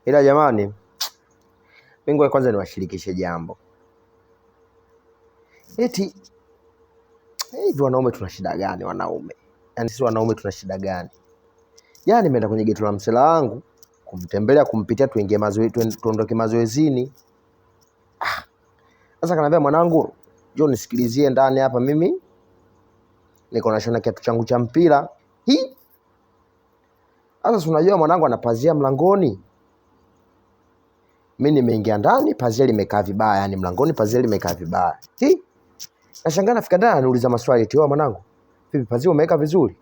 Ila jamani, mimi kwanza niwashirikishe jambo. Eti hivi wanaume tuna shida gani wanaume? Yaani sisi wanaume tuna shida gani? Yaani nimeenda kwenye geto la msela wangu kumtembelea, kumpitia, tuingie mazoezi, tuondoke mazoezini. Sasa kanaambia mwanangu, njoo nisikilizie ndani hapa, mimi niko nashona kiatu changu cha mpira. Sasa unajua mwanangu anapazia mlangoni. Mimi nimeingia ndani, pazia limekaa vibaya, yani mlangoni pazia limekaa vibaya. Nashangaa nafika ndani ananiuliza maswali eti, mwanangu, vipi pazia umeweka vizuri?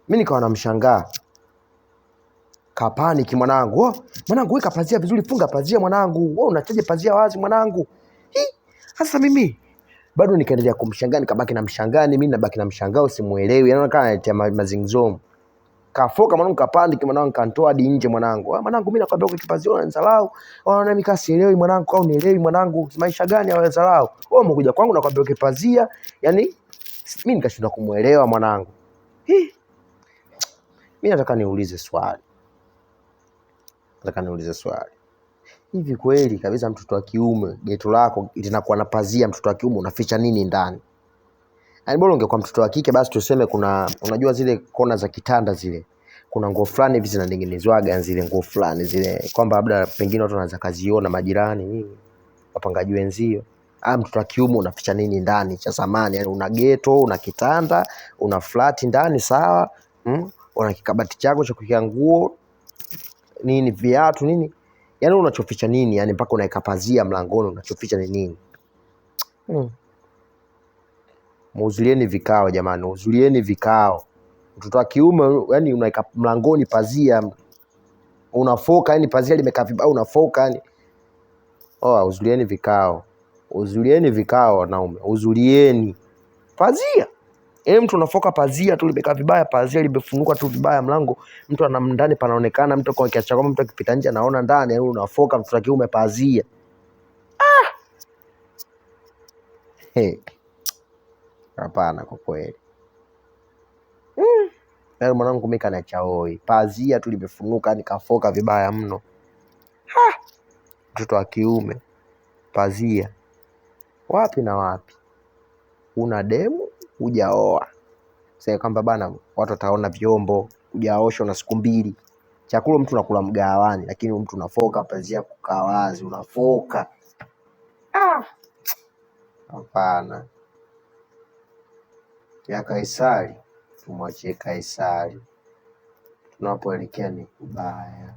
Mimi nikawa namshangaa. Kapaniki mwanangu. Mwanangu weka pazia vizuri, funga pazia mwanangu. Wewe unachaje pazia wazi mwanangu? Sasa mimi bado nikaendelea kumshangaa, nikabaki na mshangao, mimi nabaki na mshangao, simuelewi. Anaonekana anatia mazingzomo. Kafoka mwanangu, kapandiki mwanangu, kantoa hadi nje mwanangu. Mwanangu mimi nakwambia ukipazia unanisalau. Wana mimi kasielewi mwanangu, au nielewi mwanangu, maisha gani ya wazalau? Wewe umekuja kwangu nakwambia ukipazia, yani mimi nikashindwa kumuelewa mwanangu. Mimi nataka niulize swali. Hivi kweli kabisa mtoto wa kiume geto lako linakuwa na pazia, mtoto wa kiume unaficha nini ndani? Yaani bora ungekuwa mtoto wa kike basi tuseme kuna, unajua zile kona za kitanda zile, kuna nguo fulani hivi zinaning'inizwaga zile nguo fulani zile, kwamba labda pengine watu wanaweza kaziona, majirani nini, wapangaji wenzio. Mtoto wa kiume unaficha nini ndani cha zamani? Yaani una geto, una kitanda, una flat ndani, sawa? Una kikabati chako cha kuweka nguo, nini, viatu nini? Yaani unachoficha nini? Yaani mpaka unaweka pazia mlangoni, unachoficha ni nini? Muhudhurieni vikao jamani, muhudhurieni vikao. Mtoto wa kiume yani unaweka mlangoni pazia, unafoka, yani pazia limekaa vibaya, unafoka yani. Muhudhurieni vikao. Muhudhurieni vikao wanaume, muhudhurieni. Pazia. Mtu unafoka pazia tu limekaa vibaya, pazia limefunguka tu vibaya mlango, mtu ana ndani panaonekana, mtu kwa kiacha kama mtu akipita nje anaona ndani, yani unafoka mtoto wa kiume pazia. Hapana kwa kweli. Mwanangu mimi kanacha hoi, pazia tu limefunguka nikafoka vibaya mno. Mtoto wa kiume pazia. Wapi na wapi? Una demu hujaoa. Sasa kwamba bana watu wataona vyombo, hujaosha na siku mbili. Chakula mtu unakula mgawani, lakini mtu unafoka pazia kukaa wazi, unafoka. Hapana. Ya Kaisari tumwachie Kaisari. Tunapoelekea ni kubaya.